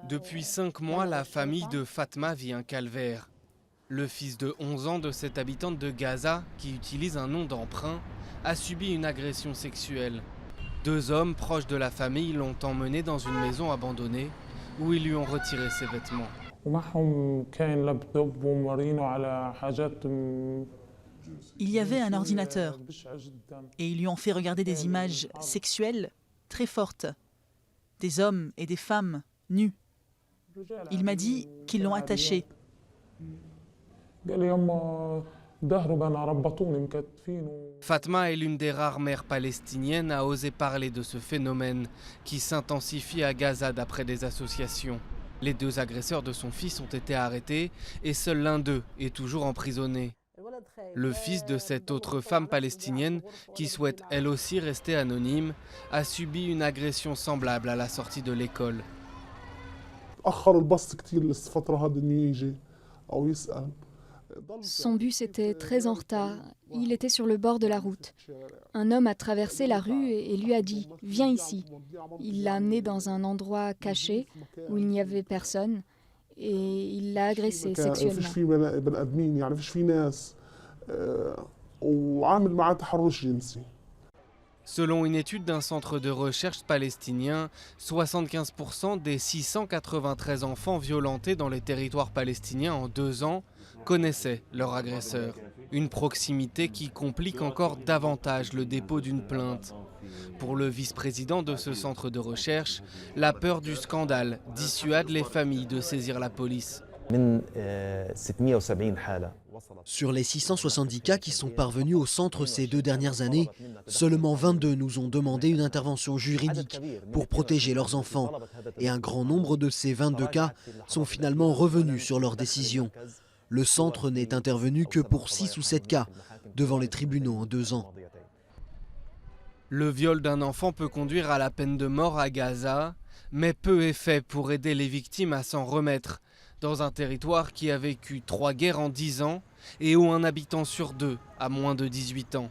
Depuis 5 mois, la famille de Fatma vit un calvaire. Le fils de 11 ans de cette habitante de Gaza, qui utilise un nom d'emprunt, a subi une agression sexuelle. 2 hommes proches de la famille l'ont emmené dans une maison abandonnée où ils lui ont retiré ses vêtements. Il y avait un ordinateur et ils lui ont fait regarder des images sexuelles très fortes, des hommes et des femmes nus. Il m'a dit qu'ils l'ont attaché. Fatma est l'une des rares mères palestiniennes à oser parler de ce phénomène qui s'intensifie à Gaza d'après des associations. Les 2 agresseurs de son fils ont été arrêtés et seul l'un d'eux est toujours emprisonné. Le fils de cette autre femme palestinienne, qui souhaite elle aussi rester anonyme, a subi une agression semblable à la sortie de l'école. Son bus était très en retard. Il était sur le bord de la route. Un homme a traversé la rue et lui a dit « Viens ici ». Il l'a amené dans un endroit caché où il n'y avait personne et il l'a agressé sexuellement. Selon une étude d'un centre de recherche palestinien, 75% des 693 enfants violentés dans les territoires palestiniens en 2 ans connaissaient leur agresseur. Une proximité qui complique encore davantage le dépôt d'une plainte. Pour le vice-président de ce centre de recherche, la peur du scandale dissuade les familles de saisir la police. Sur les 670 cas qui sont parvenus au centre ces 2 dernières années, seulement 22 nous ont demandé une intervention juridique pour protéger leurs enfants. Et un grand nombre de ces 22 cas sont finalement revenus sur leur décision. Le centre n'est intervenu que pour 6 ou 7 cas devant les tribunaux en 2 ans. Le viol d'un enfant peut conduire à la peine de mort à Gaza, mais peu est fait pour aider les victimes à s'en remettre, dans un territoire qui a vécu 3 guerres en 10 ans et où un habitant sur 2 a moins de 18 ans.